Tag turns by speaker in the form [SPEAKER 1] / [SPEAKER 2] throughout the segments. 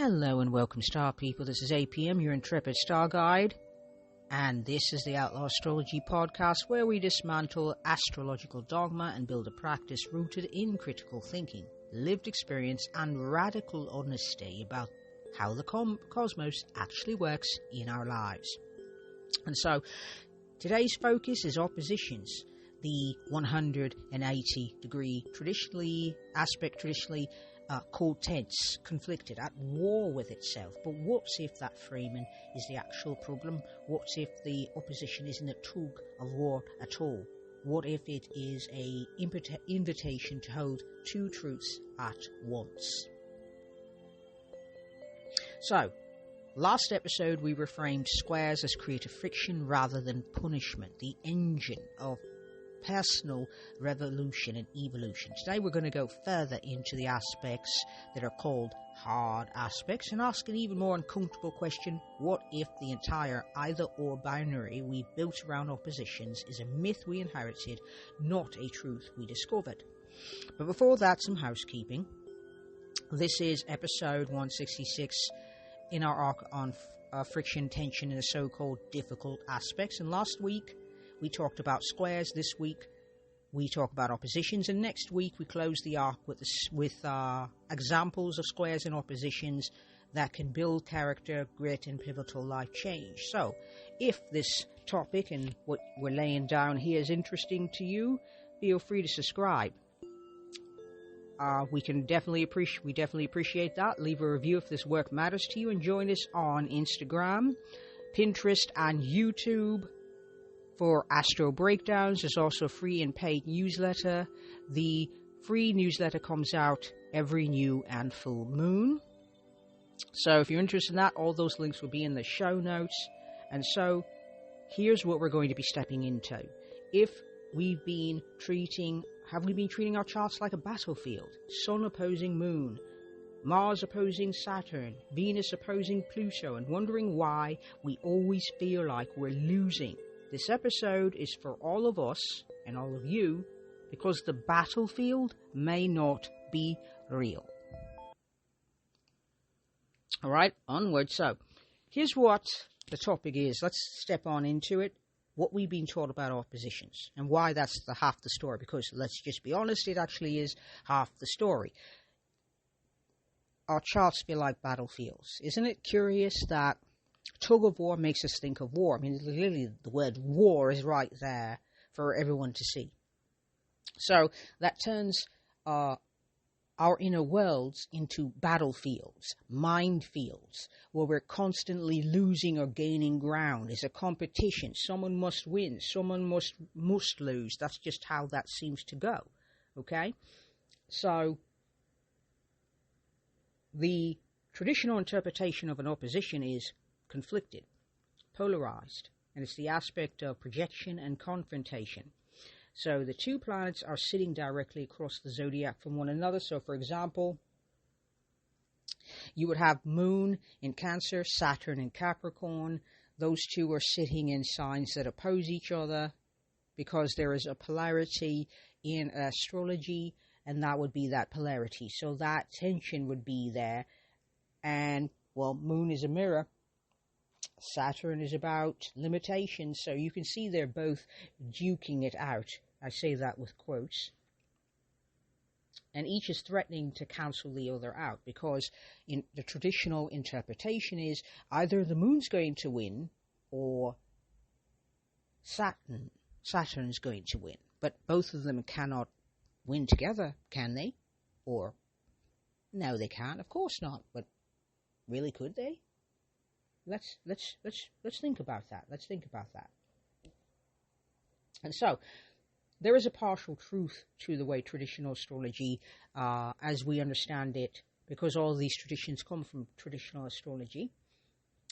[SPEAKER 1] Hello and welcome, Star People. This is APM, your intrepid star guide, and this is the Outlaw Astrology podcast, where we dismantle astrological dogma and build a practice rooted in critical thinking, lived experience, and radical honesty about how the cosmos actually works in our lives. And so, today's focus is oppositions, the 180-degree traditionally called tense, conflicted, at war with itself. But what if that framing is the actual problem? What if the opposition isn't a tug of war at all? What if it is an invitation to hold two truths at once? So, last episode we reframed squares as creative friction rather than punishment, the engine of personal revolution and evolution. Today we're going to go further into the aspects that are called hard aspects and ask an even more uncomfortable question: what if the entire either-or binary we built around oppositions is a myth we inherited, not a truth we discovered? But before that, some housekeeping. This is episode 166 in our arc on friction, tension, and the so-called difficult aspects. And last week we talked about squares. This week we talk about oppositions, and next week we close the arc with examples of squares and oppositions that can build character, grit, and pivotal life change. So, if this topic and what we're laying down here is interesting to you, feel free to subscribe. We definitely appreciate that. Leave a review if this work matters to you, and join us on Instagram, Pinterest, and YouTube for Astro Breakdowns. There's also a free and paid newsletter. The free newsletter comes out every new and full moon. So if you're interested in that, all those links will be in the show notes. And so here's what we're going to be stepping into. Have we been treating our charts like a battlefield? Sun opposing Moon, Mars opposing Saturn, Venus opposing Pluto, and wondering why we always feel like we're losing. This episode is for all of us and all of you, because the battlefield may not be real. Alright, onward. So, here's what the topic is. Let's step on into it. What we've been taught about oppositions, and why that's the half the story, because let's just be honest, it actually is half the story. Our charts feel like battlefields. Isn't it curious that tug of war makes us think of war? I mean, literally the word war is right there for everyone to see. So that turns our inner worlds into battlefields, minefields, where we're constantly losing or gaining ground. It's a competition. Someone must win. Someone must lose. That's just how that seems to go. Okay? So the traditional interpretation of an opposition is conflicted, polarized, and it's the aspect of projection and confrontation. So the two planets are sitting directly across the zodiac from one another. So for example, you would have Moon in Cancer, Saturn in Capricorn. Those two are sitting in signs that oppose each other because there is a polarity in astrology, and that would be that polarity. So that tension would be there. And, well, Moon is a mirror. Saturn is about limitations, so you can see they're both duking it out. I say that with quotes. And each is threatening to cancel the other out, because in the traditional interpretation is either the Moon's going to win or Saturn's going to win. But both of them cannot win together, can they? Or, no, they can't. Of course not. But really, could they? Let's think about that. Let's think about that. And so, there is a partial truth to the way traditional astrology, as we understand it, because all these traditions come from traditional astrology.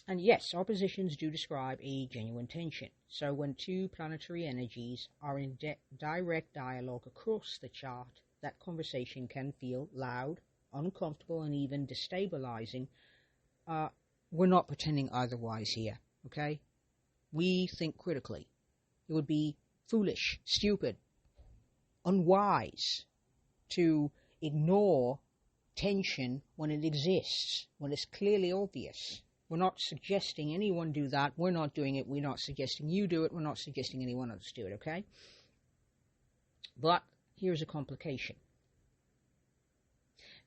[SPEAKER 1] And yes, oppositions do describe a genuine tension. So when two planetary energies are in direct dialogue across the chart, that conversation can feel loud, uncomfortable, and even destabilizing. We're not pretending otherwise here, okay? We think critically. It would be foolish, stupid, unwise to ignore tension when it exists, when it's clearly obvious. We're not suggesting anyone do that. We're not doing it. We're not suggesting you do it. We're not suggesting anyone else do it, okay? But here's a complication.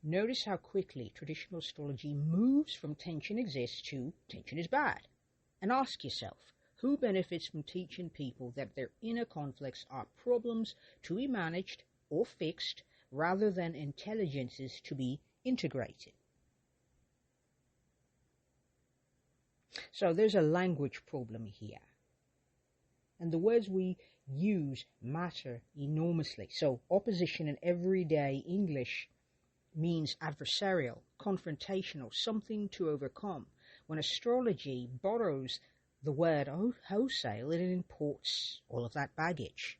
[SPEAKER 1] Notice how quickly traditional astrology moves from tension exists to tension is bad. And ask yourself, who benefits from teaching people that their inner conflicts are problems to be managed or fixed rather than intelligences to be integrated? So there's a language problem here. And the words we use matter enormously. So opposition in everyday English means adversarial, confrontational, something to overcome. When astrology borrows the word wholesale, it imports all of that baggage.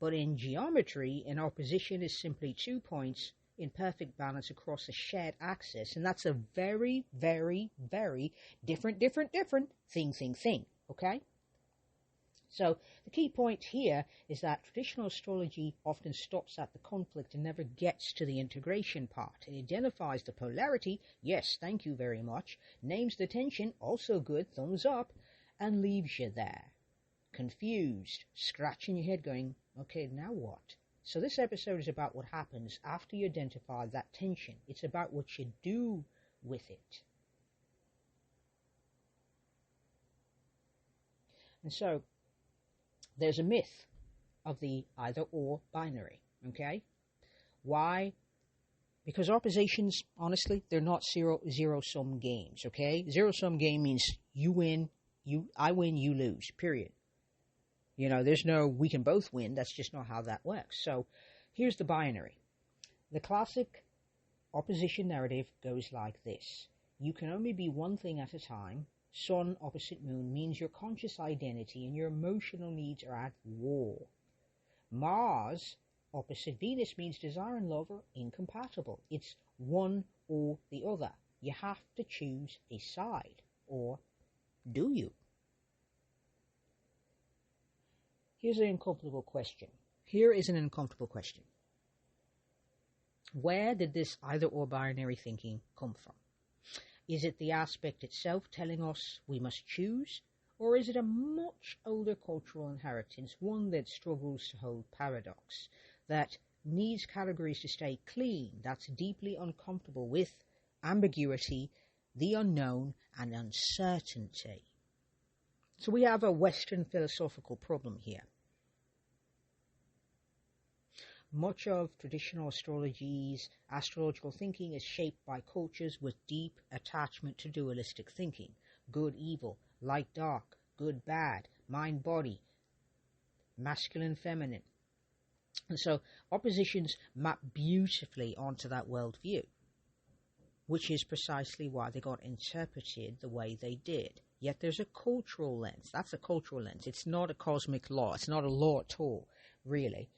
[SPEAKER 1] But in geometry, an opposition is simply 2 points in perfect balance across a shared axis, and that's a very, very, very different thing, okay? So the key point here is that traditional astrology often stops at the conflict and never gets to the integration part. It identifies the polarity, yes, thank you very much, names the tension, also good, thumbs up, and leaves you there, confused, scratching your head going, okay, now what? So this episode is about what happens after you identify that tension. It's about what you do with it. And so there's a myth of the either-or binary, okay? Why? Because oppositions, honestly, they're not zero-sum games, okay? Zero-sum game means you win, I win, you lose, period. You know, there's no we can both win. That's just not how that works. So here's the binary. The classic opposition narrative goes like this. You can only be one thing at a time. Sun opposite moon means your conscious identity and your emotional needs are at war. Mars opposite Venus means desire and love are incompatible. It's one or the other. You have to choose a side. Or do you? Here's an uncomfortable question. Here is an uncomfortable question. Where did this either-or binary thinking come from? Is it the aspect itself telling us we must choose? Or is it a much older cultural inheritance, one that struggles to hold paradox, that needs categories to stay clean, that's deeply uncomfortable with ambiguity, the unknown, and uncertainty? So we have a Western philosophical problem here. Much of traditional astrological thinking is shaped by cultures with deep attachment to dualistic thinking. Good, evil, light, dark, good, bad, mind, body, masculine, feminine. And so oppositions map beautifully onto that worldview, which is precisely why they got interpreted the way they did. Yet there's a cultural lens. That's a cultural lens. It's not a cosmic law. It's not a law at all, really.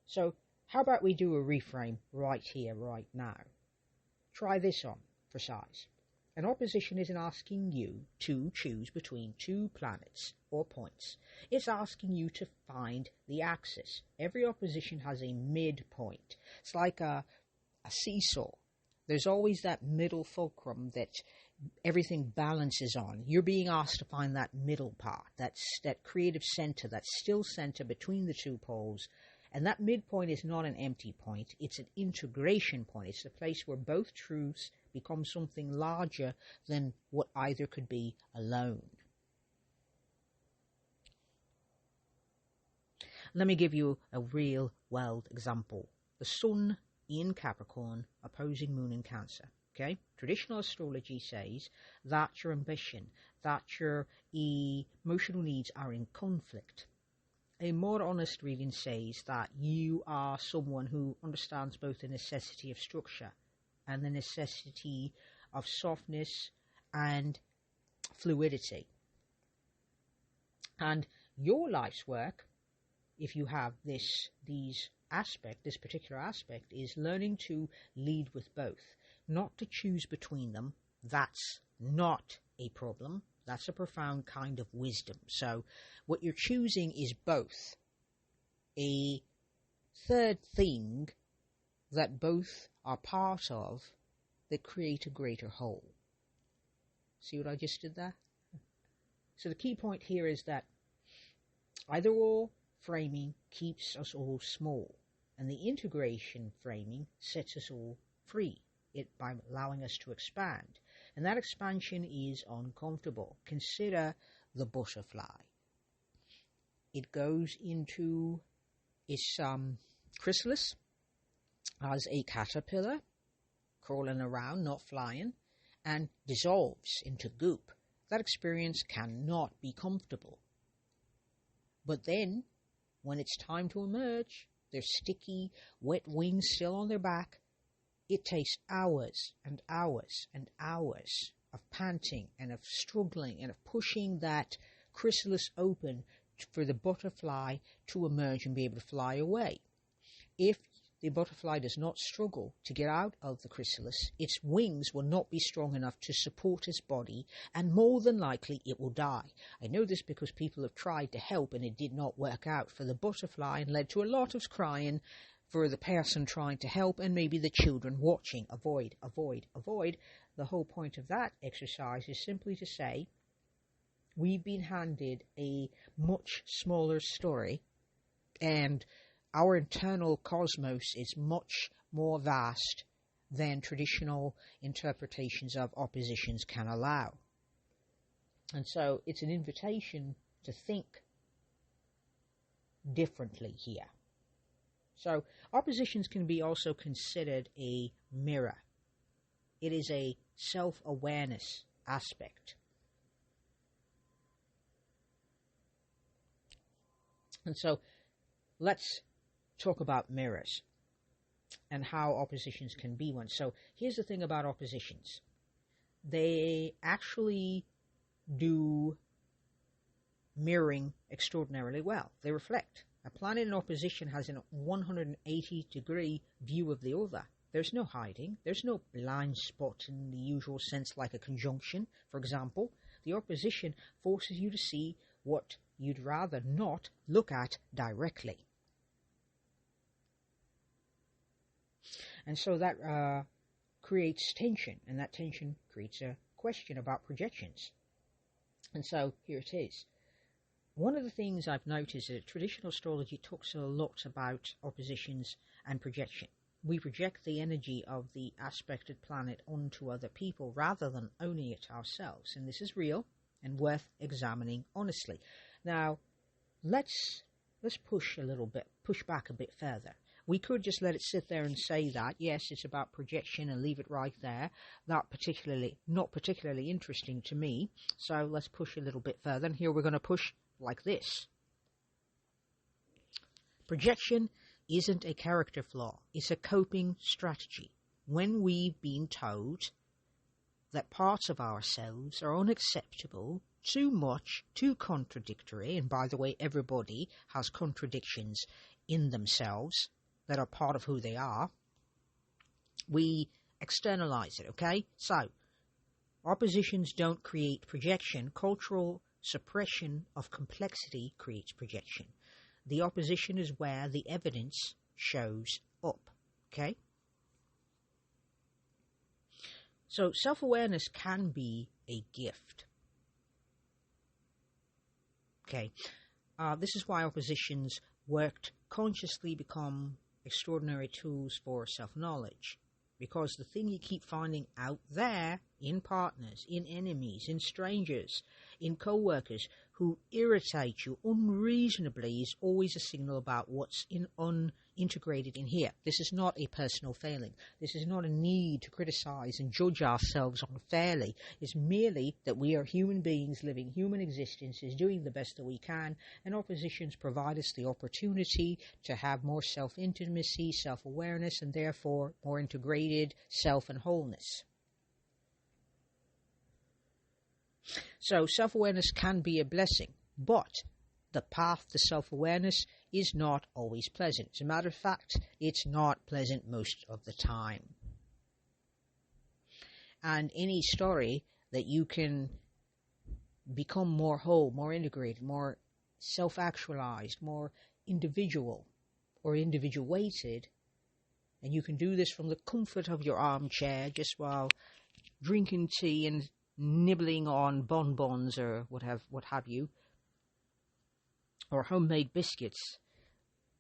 [SPEAKER 1] So how about we do a reframe right here, right now? Try this on for size. An opposition isn't asking you to choose between two planets or points. It's asking you to find the axis. Every opposition has a midpoint. It's like a seesaw. There's always that middle fulcrum that everything balances on. You're being asked to find that middle part, that creative center, that still center between the two poles. And that midpoint is not an empty point. It's an integration point. It's the place where both truths become something larger than what either could be alone. Let me give you a real world example. The Sun in Capricorn opposing Moon in Cancer. Okay? Traditional astrology says that your ambition, that your emotional needs are in conflict. A more honest reading says that you are someone who understands both the necessity of structure and the necessity of softness and fluidity. And your life's work, if you have this particular aspect, is learning to lead with both, not to choose between them. That's not a problem. That's a profound kind of wisdom. So what you're choosing is both. A third thing that both are part of that create a greater whole. See what I just did there? So the key point here is that either or framing keeps us all small, and the integration framing sets us all free by allowing us to expand. And that expansion is uncomfortable. Consider the butterfly. It goes into its chrysalis as a caterpillar, crawling around, not flying, and dissolves into goop. That experience cannot be comfortable. But then, when it's time to emerge, their sticky, wet wings still on their back, it takes hours and hours and hours of panting and of struggling and of pushing that chrysalis open for the butterfly to emerge and be able to fly away. If the butterfly does not struggle to get out of the chrysalis, its wings will not be strong enough to support its body, and more than likely it will die. I know this because people have tried to help and it did not work out for the butterfly and led to a lot of crying for the person trying to help and maybe the children watching. Avoid, avoid, avoid. The whole point of that exercise is simply to say, we've been handed a much smaller story, and our internal cosmos is much more vast than traditional interpretations of oppositions can allow. And so it's an invitation to think differently here. So oppositions can be also considered a mirror. It is a self-awareness aspect. And so let's talk about mirrors and how oppositions can be one. So here's the thing about oppositions. They actually do mirroring extraordinarily well. They reflect. A planet in opposition has a 180-degree view of the other. There's no hiding. There's no blind spot in the usual sense like a conjunction, for example. The opposition forces you to see what you'd rather not look at directly. And so that creates tension, and that tension creates a question about projections. And so here it is. One of the things I've noticed is that traditional astrology talks a lot about oppositions and projection. We project the energy of the aspected planet onto other people rather than owning it ourselves. And this is real and worth examining honestly. Now, let's push back a bit further. We could just let it sit there and say that, yes, it's about projection and leave it right there. Not particularly interesting to me. So let's push a little bit further. And here we're going to push like this. Projection isn't a character flaw. It's a coping strategy. When we've been told that parts of ourselves are unacceptable, too much, too contradictory, and by the way, everybody has contradictions in themselves that are part of who they are, we externalize it, okay? So, oppositions don't create projection. Cultural suppression of complexity creates projection. The opposition is where the evidence shows up, okay? So, self-awareness can be a gift. Okay, this is why oppositions worked consciously become extraordinary tools for self-knowledge, because the thing you keep finding out there in partners, in enemies, in strangers, in co-workers who irritate you unreasonably is always a signal about what's unintegrated in here. This is not a personal failing. This is not a need to criticize and judge ourselves unfairly. It's merely that we are human beings living human existences, doing the best that we can, and oppositions provide us the opportunity to have more self-intimacy, self-awareness, and therefore more integrated self and wholeness. So self-awareness can be a blessing, but the path to self-awareness is not always pleasant. As a matter of fact, it's not pleasant most of the time. And any story that you can become more whole, more integrated, more self-actualized, more individual or individuated And you can do this from the comfort of your armchair, just while drinking tea and nibbling on bonbons or what have you, or homemade biscuits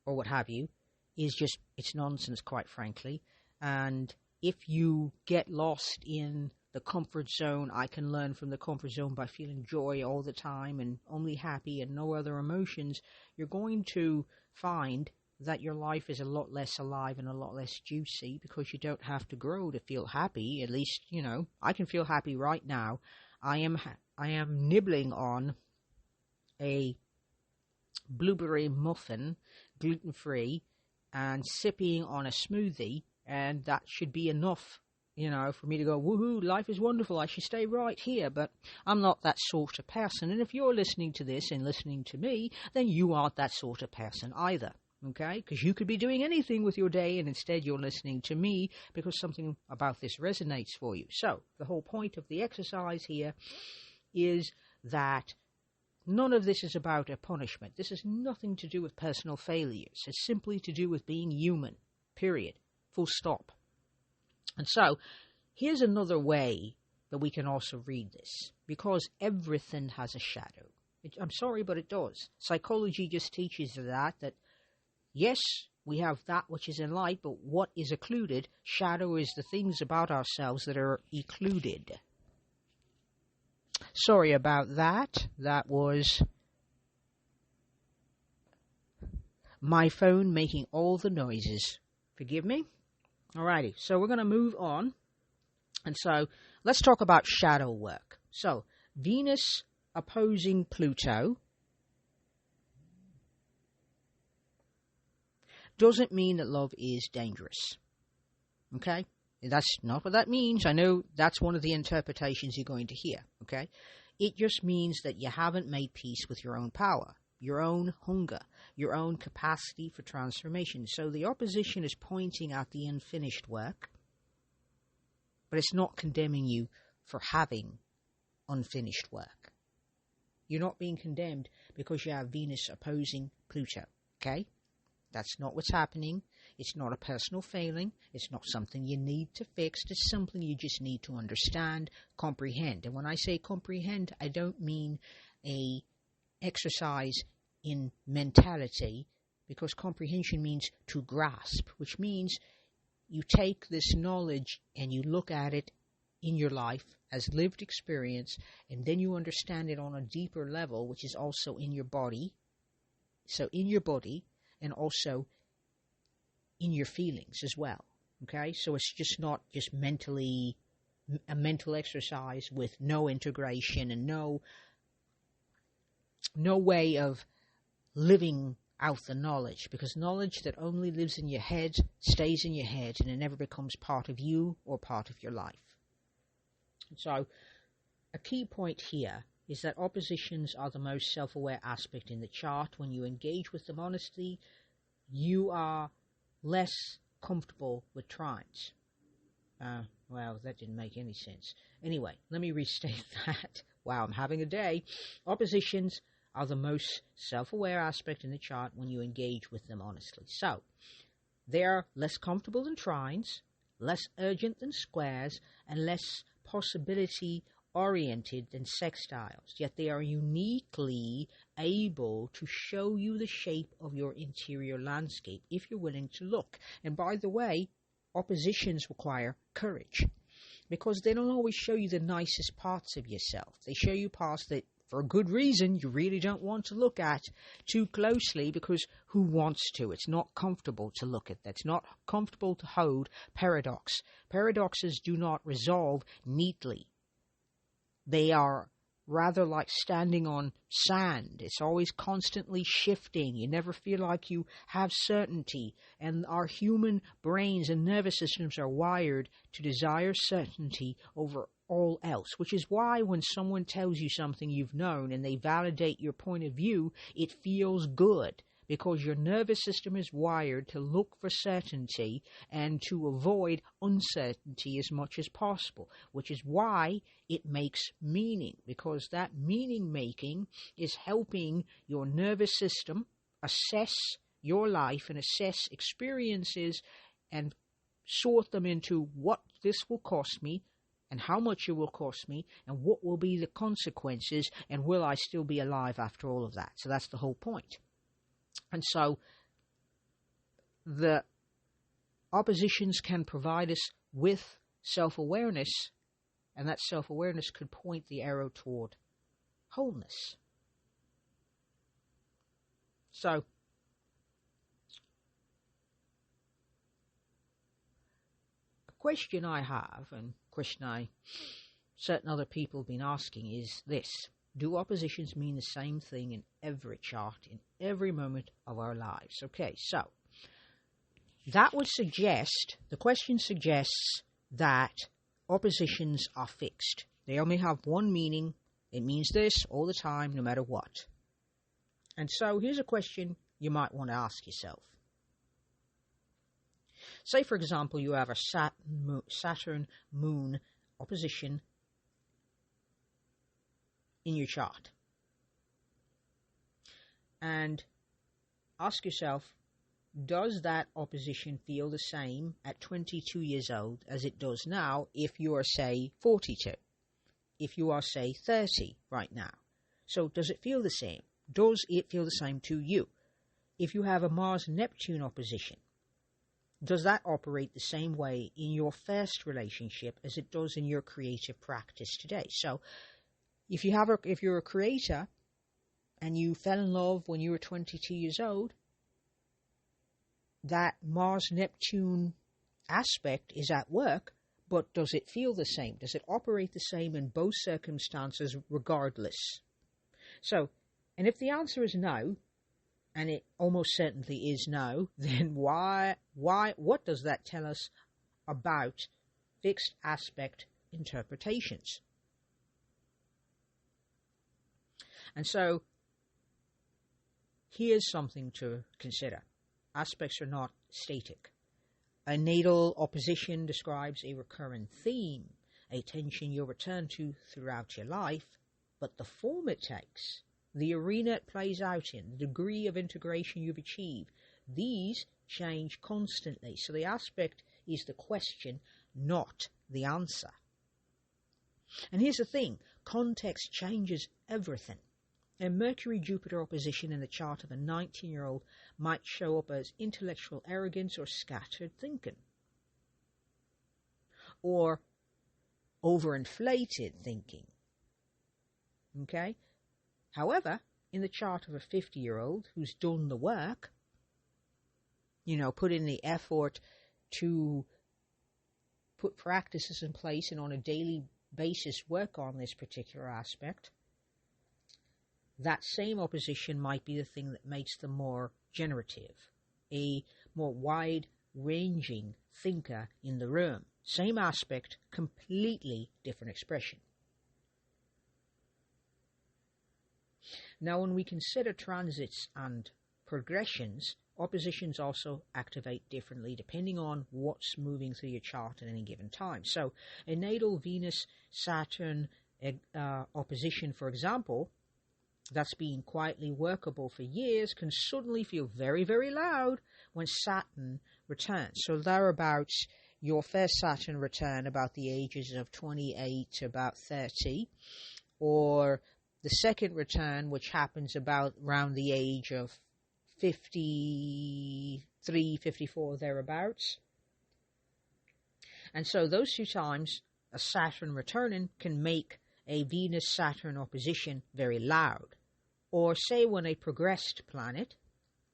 [SPEAKER 1] or what have you, it's nonsense, quite frankly. And if you get lost in the comfort zone, I can learn from the comfort zone by feeling joy all the time and only happy and no other emotions, you're going to find that your life is a lot less alive and a lot less juicy, because you don't have to grow to feel happy. At least, I can feel happy right now. I am nibbling on a blueberry muffin, gluten-free, and sipping on a smoothie, and that should be enough, for me to go, woohoo, life is wonderful, I should stay right here. But I'm not that sort of person. And if you're listening to this and listening to me, then you aren't that sort of person either. Okay, because you could be doing anything with your day, and instead you're listening to me because something about this resonates for you. So the whole point of the exercise here is that none of this is about a punishment. This has nothing to do with personal failures. It's simply to do with being human, period, full stop. And so here's another way that we can also read this, because everything has a shadow. I'm sorry, but it does. Psychology just teaches that yes, we have that which is in light, but what is occluded? Shadow is the things about ourselves that are occluded. Sorry about that. That was my phone making all the noises. Forgive me. Alrighty, so we're going to move on. And so let's talk about shadow work. So Venus opposing Pluto doesn't mean that love is dangerous. Okay? That's not what that means. I know that's one of the interpretations you're going to hear. Okay? It just means that you haven't made peace with your own power, your own hunger, your own capacity for transformation. So the opposition is pointing at the unfinished work, but it's not condemning you for having unfinished work. You're not being condemned because you have Venus opposing Pluto. Okay? That's not what's happening. It's not a personal failing. It's not something you need to fix. It's something you just need to understand, comprehend. And when I say comprehend, I don't mean a exercise in mentality, because comprehension means to grasp, which means you take this knowledge and you look at it in your life as lived experience, and then you understand it on a deeper level, which is also in your body. So in your body, and also in your feelings as well. Okay? So it's just not just a mental exercise with no integration and no way of living out the knowledge, because knowledge that only lives in your head stays in your head, and it never becomes part of you or part of your life. So a key point here is that oppositions are the most self-aware aspect in the chart. When you engage with them honestly, you are less comfortable with trines. Well, that didn't make any sense. Anyway, let me restate that. Wow, I'm having a day. Oppositions are the most self-aware aspect in the chart when you engage with them honestly. So, they're less comfortable than trines, less urgent than squares, and less possibility-oriented than sextiles. Yet they are uniquely able to show you the shape of your interior landscape if you're willing to look. And by the way, oppositions require courage, because they don't always show you the nicest parts of yourself. They show you parts that, for a good reason, you really don't want to look at too closely, because who wants to? It's not comfortable to look at that. It's not comfortable to hold paradox. Paradoxes do not resolve neatly. They are rather like standing on sand. It's always constantly shifting. You never feel like you have certainty. And our human brains and nervous systems are wired to desire certainty over all else, which is why when someone tells you something you've known and they validate your point of view, it feels good, because your nervous system is wired to look for certainty and to avoid uncertainty as much as possible, which is why it makes meaning, because that meaning making is helping your nervous system assess your life and assess experiences and sort them into what this will cost me and how much it will cost me and what will be the consequences and will I still be alive after all of that. So that's the whole point. And so the oppositions can provide us with self-awareness, and that self-awareness could point the arrow toward wholeness. So a question I have, and a question certain other people have been asking, is this: do oppositions mean the same thing in every chart, in every moment of our lives? Okay, so that would suggest, the question suggests that oppositions are fixed. They only have one meaning. It means this all the time, no matter what. And so here's a question you might want to ask yourself. Say, for example, you have a Saturn-Moon opposition in your chart. And ask yourself, does that opposition feel the same at 22 years old as it does now if you are, say, 42? If you are, say, 30 right now? So does it feel the same? Does it feel the same to you? If you have a Mars-Neptune opposition, does that operate the same way in your first relationship as it does in your creative practice today? So if you're a creator and you fell in love when you were 22 years old, that Mars-Neptune aspect is at work, but does it feel the same? Does it operate the same in both circumstances regardless? So, and if the answer is no, and it almost certainly is no, then what does that tell us about fixed aspect interpretations? And so, here's something to consider. Aspects are not static. A natal opposition describes a recurrent theme, a tension you'll return to throughout your life, but the form it takes, the arena it plays out in, the degree of integration you've achieved, these change constantly. So the aspect is the question, not the answer. And here's the thing, context changes everything. A Mercury-Jupiter opposition in the chart of a 19-year-old might show up as intellectual arrogance or scattered thinking, or overinflated thinking. Okay? However, in the chart of a 50-year-old who's done the work, put in the effort to put practices in place and on a daily basis work on this particular aspect, that same opposition might be the thing that makes them more generative, a more wide-ranging thinker in the room. Same aspect, completely different expression. Now, when we consider transits and progressions, oppositions also activate differently depending on what's moving through your chart at any given time. So, a natal Venus-Saturn opposition, for example, that's been quietly workable for years can suddenly feel very, very loud when Saturn returns. So thereabouts, your first Saturn return about the ages of 28 to about 30, or the second return, which happens about around the age of 53, 54, thereabouts. And so those two times, a Saturn returning can make a Venus-Saturn opposition very loud. Or say when a progressed planet,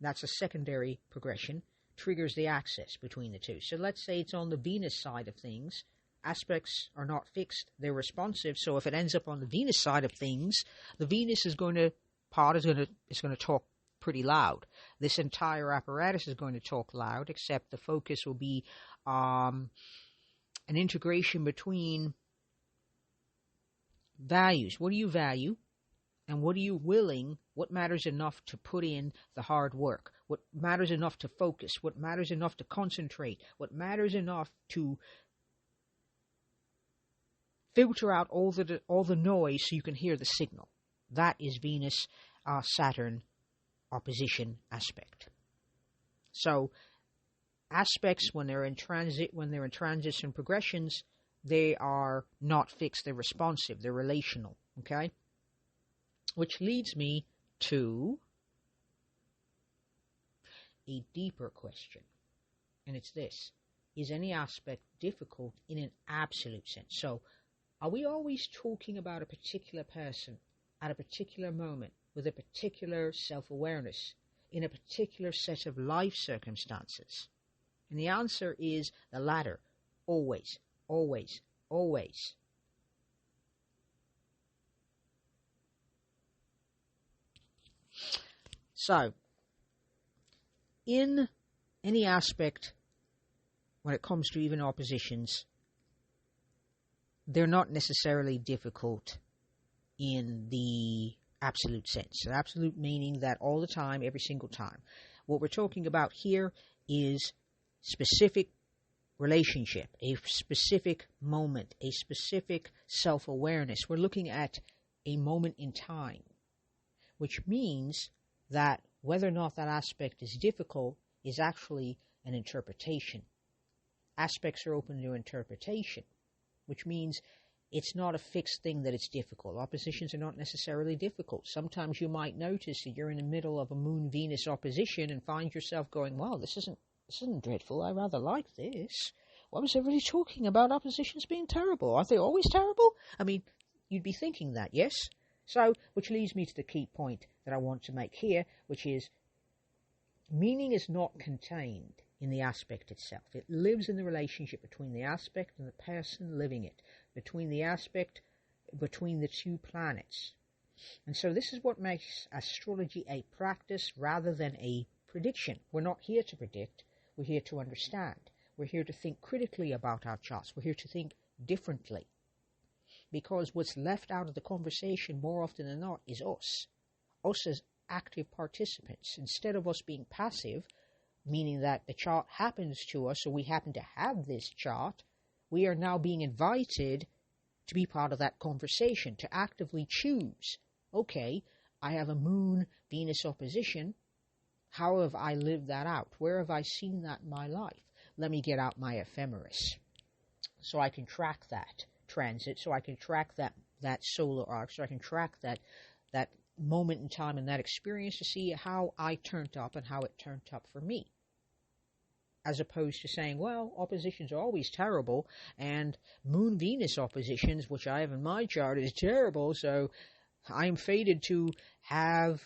[SPEAKER 1] that's a secondary progression, triggers the axis between the two. So let's say it's on the Venus side of things. Aspects are not fixed, they're responsive. So if it ends up on the Venus side of things, the Venus is going to talk pretty loud. This entire apparatus is going to talk loud, except the focus will be an integration between values. What do you value? And what are you willing? What matters enough to put in the hard work? What matters enough to focus? What matters enough to concentrate? What matters enough to filter out all the noise so you can hear the signal? That is Venus-Saturn opposition aspect. So Aspects, when they're in transits and progressions, they are not fixed, they're responsive, they're relational, okay? Which leads me to a deeper question, and it's this. Is any aspect difficult in an absolute sense? So, are we always talking about a particular person at a particular moment with a particular self-awareness in a particular set of life circumstances? And the answer is the latter. Always, always, always. So, in any aspect, when it comes to even oppositions, they're not necessarily difficult in the absolute sense. The absolute meaning that all the time, every single time. What we're talking about here is specific relationship, a specific moment, a specific self-awareness. We're looking at a moment in time, which means that whether or not that aspect is difficult is actually an interpretation. Aspects are open to interpretation, which means it's not a fixed thing that it's difficult. Oppositions are not necessarily difficult. Sometimes you might notice that you're in the middle of a Moon-Venus opposition and find yourself going, wow, this isn't dreadful. I rather like this. Why was everybody talking about oppositions being terrible? Aren't they always terrible? I mean, you'd be thinking that, yes? So, which leads me to the key point that I want to make here, which is meaning is not contained in the aspect itself. It lives in the relationship between the aspect and the person living it, between the aspect, between the two planets. And so this is what makes astrology a practice rather than a prediction. We're not here to predict, we're here to understand. We're here to think critically about our charts. We're here to think differently. Because what's left out of the conversation more often than not is us. Us as active participants. Instead of us being passive, meaning that the chart happens to us, or we happen to have this chart, we are now being invited to be part of that conversation, to actively choose. Okay, I have a Moon-Venus opposition. How have I lived that out? Where have I seen that in my life? Let me get out my ephemeris so I can track that transit, so I can track that solar arc, so I can track that moment in time and that experience to see how I turned up and how it turned up for me. As opposed to saying, well, oppositions are always terrible, and Moon-Venus oppositions, which I have in my chart, is terrible, so I'm fated to have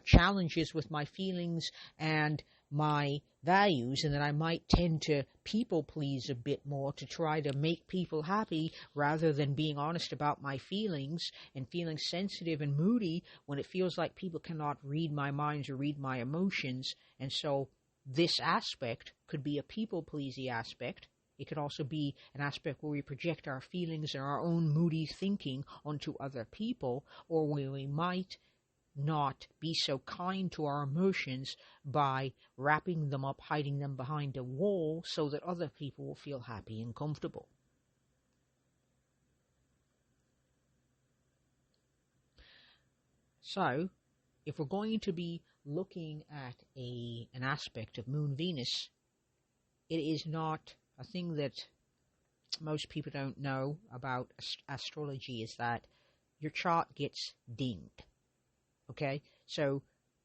[SPEAKER 1] challenges with my feelings and my values, and that I might tend to people please a bit more to try to make people happy rather than being honest about my feelings and feeling sensitive and moody when it feels like people cannot read my minds or read my emotions. And so this aspect could be a people pleasing aspect. It could also be an aspect where we project our feelings and our own moody thinking onto other people, or where we might not be so kind to our emotions by wrapping them up, hiding them behind a wall so that other people will feel happy and comfortable. So, if we're going to be looking at an aspect of Moon-Venus, it is not a thing that most people don't know about astrology, is that your chart gets dinged. Okay, so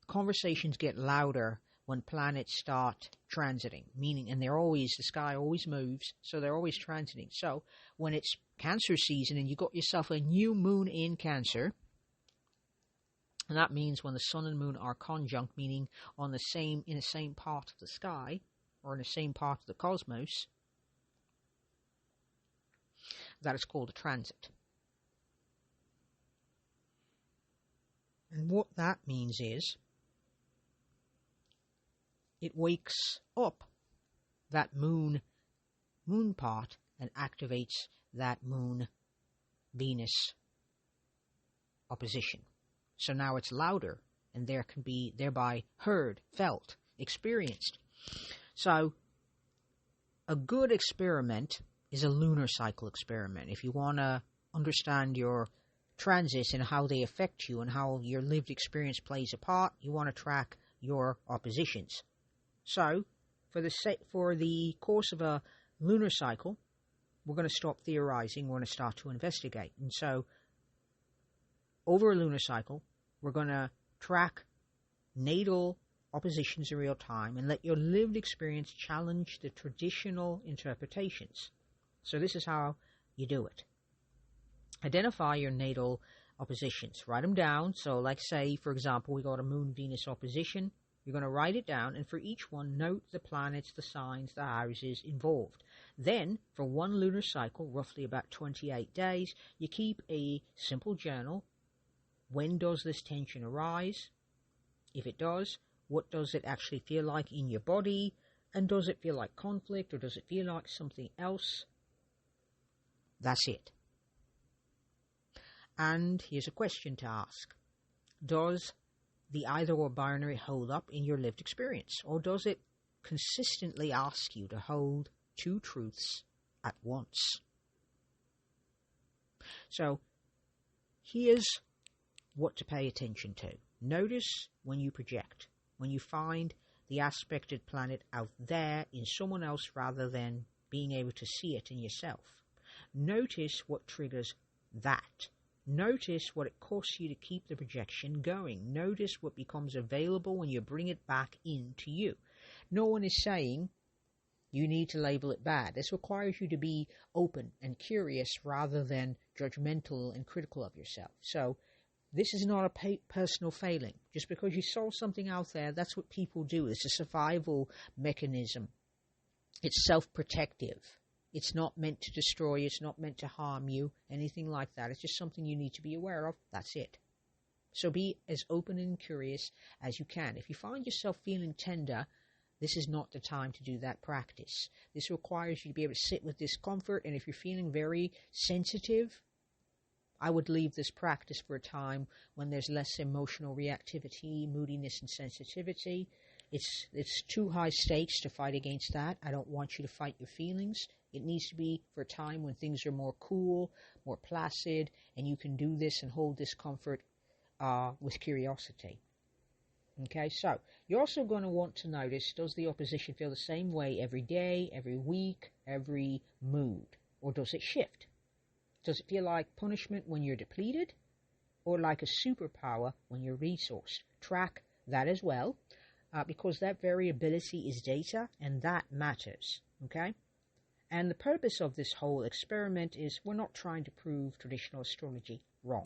[SPEAKER 1] conversations get louder when planets start transiting, meaning, and the sky always moves, so they're always transiting. So when it's Cancer season and you got yourself a new moon in Cancer, and that means when the sun and moon are conjunct, meaning in the same part of the sky or in the same part of the cosmos, that is called a transit. And what that means is it wakes up that moon part and activates that Moon-Venus opposition. So now it's louder and there can be thereby heard, felt, experienced. So a good experiment is a lunar cycle experiment. If you want to understand your transits and how they affect you and how your lived experience plays a part, you want to track your oppositions. So, for the course of a lunar cycle, we're going to stop theorizing, we're going to start to investigate. And so, over a lunar cycle, we're going to track natal oppositions in real time and let your lived experience challenge the traditional interpretations. So this is how you do it. Identify your natal oppositions. Write them down. So like say, for example, we got a Moon-Venus opposition. You're going to write it down, and for each one, note the planets, the signs, the houses involved. Then, for one lunar cycle, roughly about 28 days, you keep a simple journal. When does this tension arise? If it does, what does it actually feel like in your body? And does it feel like conflict, or does it feel like something else? That's it. And here's a question to ask. Does the either-or binary hold up in your lived experience? Or does it consistently ask you to hold two truths at once? So, here's what to pay attention to. Notice when you project, when you find the aspected planet out there in someone else rather than being able to see it in yourself. Notice what triggers that. Notice what it costs you to keep the projection going. Notice what becomes available when you bring it back into you. No one is saying you need to label it bad. This requires you to be open and curious rather than judgmental and critical of yourself. So this is not a personal failing. Just because you saw something out there, that's what people do. It's a survival mechanism. It's self-protective. It's not meant to destroy you. It's not meant to harm you, anything like that. It's just something you need to be aware of. That's it. So be as open and curious as you can. If you find yourself feeling tender, this is not the time to do that practice. This requires you to be able to sit with discomfort, and if you're feeling very sensitive, I would leave this practice for a time when there's less emotional reactivity, moodiness, and sensitivity. It's too high stakes to fight against that. I don't want you to fight your feelings. It needs to be for a time when things are more cool, more placid, and you can do this and hold discomfort with curiosity. Okay, so you're also going to want to notice, does the opposition feel the same way every day, every week, every mood? Or does it shift? Does it feel like punishment when you're depleted? Or like a superpower when you're resourced? Track that as well. Because that variability is data, and that matters, okay? And the purpose of this whole experiment is we're not trying to prove traditional astrology wrong.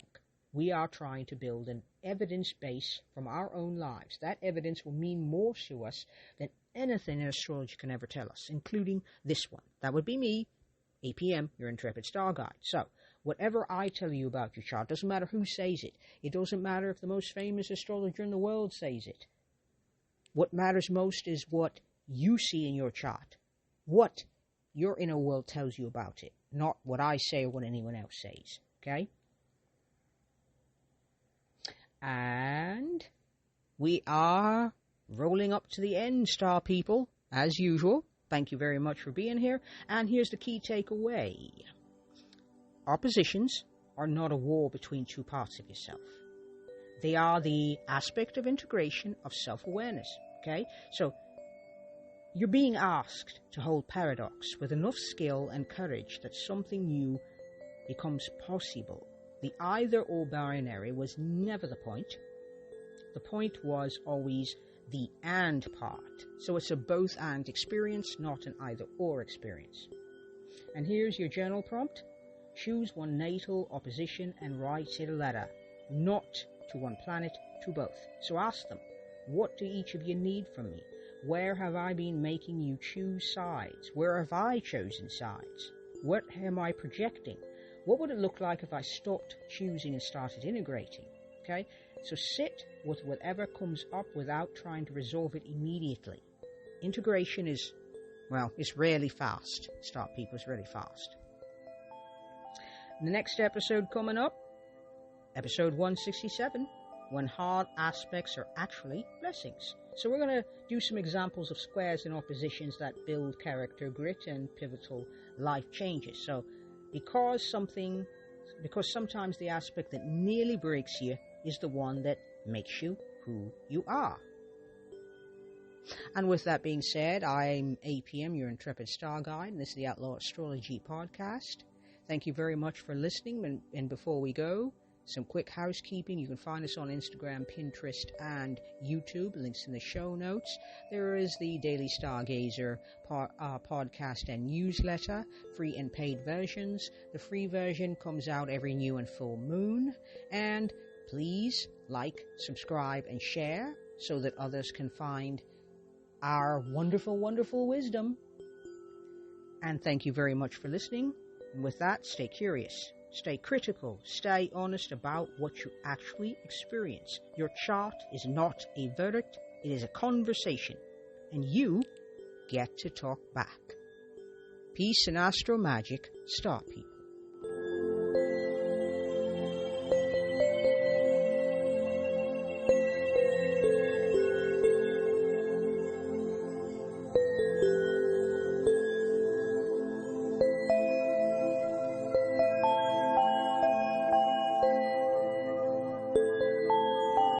[SPEAKER 1] We are trying to build an evidence base from our own lives. That evidence will mean more to us than anything in astrology can ever tell us, including this one. That would be me, APM, your intrepid star guide. So, whatever I tell you about your chart, doesn't matter who says it. It doesn't matter if the most famous astrologer in the world says it. What matters most is what you see in your chart, what your inner world tells you about it, not what I say or what anyone else says, okay? And we are rolling up to the end, star people, as usual. Thank you very much for being here. And here's the key takeaway. Oppositions are not a war between two parts of yourself. They are the aspect of integration of self-awareness, okay? So, you're being asked to hold paradox with enough skill and courage that something new becomes possible. The either-or binary was never the point. The point was always the and part. So it's a both-and experience, not an either-or experience. And here's your journal prompt. Choose one natal opposition and write it a letter, not to one planet, to both. So ask them, what do each of you need from me? Where have I been making you choose sides? Where have I chosen sides? What am I projecting? What would it look like if I stopped choosing and started integrating? Okay? So sit with whatever comes up without trying to resolve it immediately. Integration is, well, it's really fast. Star people is really fast. The next episode coming up, episode 167, when hard aspects are actually blessings. So we're going to do some examples of squares and oppositions that build character, grit, and pivotal life changes. So because sometimes the aspect that nearly breaks you is the one that makes you who you are. And with that being said, I'm APM, your intrepid star guide, and this is the Outlaw Astrology Podcast. Thank you very much for listening, and before we go, some quick housekeeping. You can find us on Instagram, Pinterest, and YouTube. Links in the show notes. There is the Daily Stargazer podcast and newsletter, free and paid versions. The free version comes out every new and full moon. And please like, subscribe, and share so that others can find our wonderful, wonderful wisdom. And thank you very much for listening. And with that, stay curious. Stay critical, stay honest about what you actually experience. Your chart is not a verdict, it is a conversation, and you get to talk back. Peace and astro magic, star people.